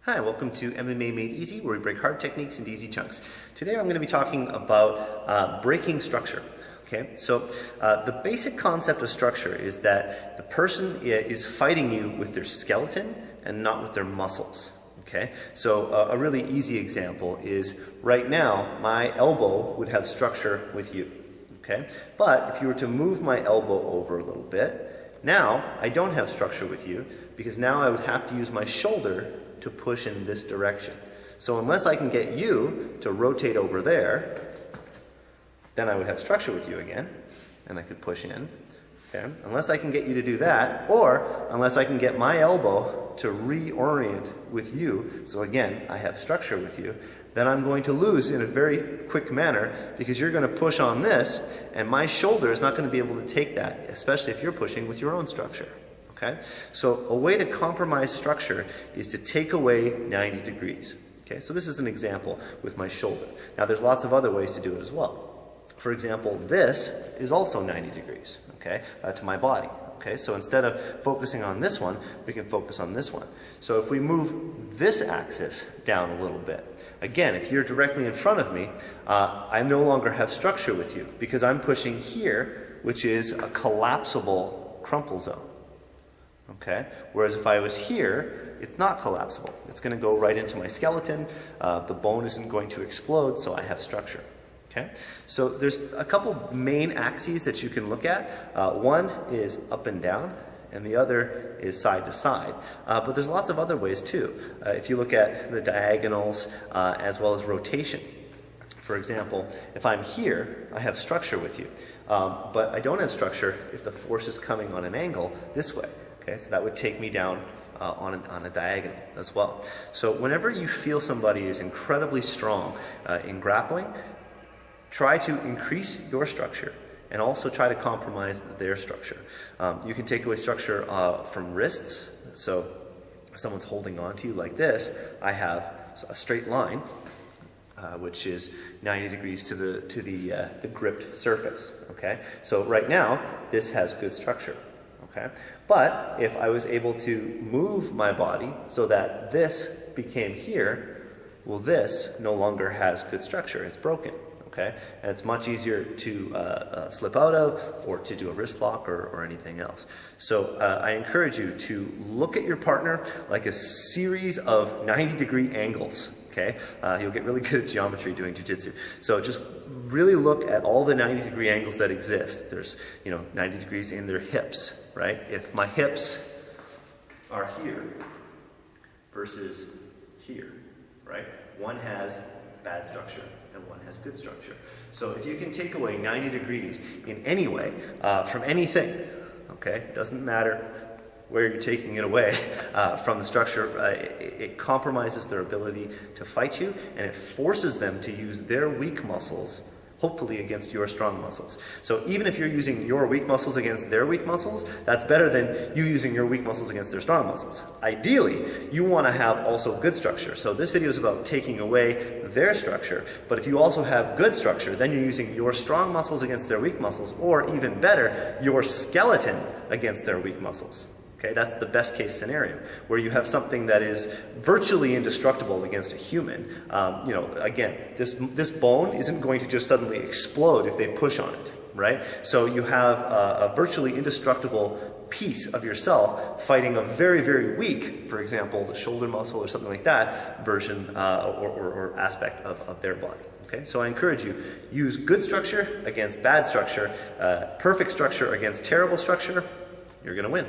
Hi, welcome to MMA Made Easy, where we break hard techniques into easy chunks. Today I'm going to be talking about breaking structure. Okay, so the basic concept of structure is that the person is fighting you with their skeleton and not with their muscles. Okay, so a really easy example is right now my elbow would have structure with you. Okay, but if you were to move my elbow over a little bit, now I don't have structure with you because now I would have to use my shoulder to push in this direction. So unless I can get you to rotate over there, then I would have structure with you again, and I could push in. Okay? Unless I can get you to do that, or unless I can get my elbow to reorient with you, so again, I have structure with you, then I'm going to lose in a very quick manner because you're going to push on this, and my shoulder is not going to be able to take that, especially if you're pushing with your own structure. Okay? So a way to compromise structure is to take away 90 degrees. Okay? So this is an example with my shoulder. Now there's lots of other ways to do it as well. For example, this is also 90 degrees, okay, to my body. Okay? So instead of focusing on this one, we can focus on this one. So if we move this axis down a little bit, again, if you're directly in front of me, I no longer have structure with you because I'm pushing here, which is a collapsible crumple zone. Okay? Whereas if I was here, it's not collapsible. It's going to go right into my skeleton. The bone isn't going to explode, so I have structure. Okay? So there's a couple main axes that you can look at. One is up and down, and the other is side to side. But there's lots of other ways too. If you look at the diagonals as well as rotation. For example, if I'm here, I have structure with you. But I don't have structure if the force is coming on an angle this way. Okay, so that would take me down on a diagonal as well. So whenever you feel somebody is incredibly strong in grappling, try to increase your structure and also try to compromise their structure. You can take away structure from wrists. So if someone's holding on to you like this, I have a straight line, which is 90 degrees to the gripped surface. Okay, so right now this has good structure. Okay? But if I was able to move my body so that this became here, well, this no longer has good structure. It's broken. Okay? And it's much easier to slip out of or to do a wrist lock or anything else. So I encourage you to look at your partner like a series of 90-degree angles. Okay? You'll get really good at geometry doing jiu-jitsu. So just really look at all the 90-degree angles that exist. There's, 90 degrees in their hips, right? If my hips are here versus here, right? One has bad structure and one has good structure. So if you can take away 90 degrees in any way from anything, okay? It doesn't matter where you're taking it away from the structure, it compromises their ability to fight you, and it forces them to use their weak muscles, hopefully against your strong muscles. So even if you're using your weak muscles against their weak muscles, that's better than you using your weak muscles against their strong muscles. Ideally, you want to have also good structure. So this video is about taking away their structure, but if you also have good structure, then you're using your strong muscles against their weak muscles, or even better, your skeleton against their weak muscles. Okay, that's the best case scenario, where you have something that is virtually indestructible against a human. Again, this bone isn't going to just suddenly explode if they push on it, right? So you have a virtually indestructible piece of yourself fighting a very, very weak, for example, the shoulder muscle or something like that, version or aspect of their body. Okay, so I encourage you, use good structure against bad structure, perfect structure against terrible structure, you're going to win.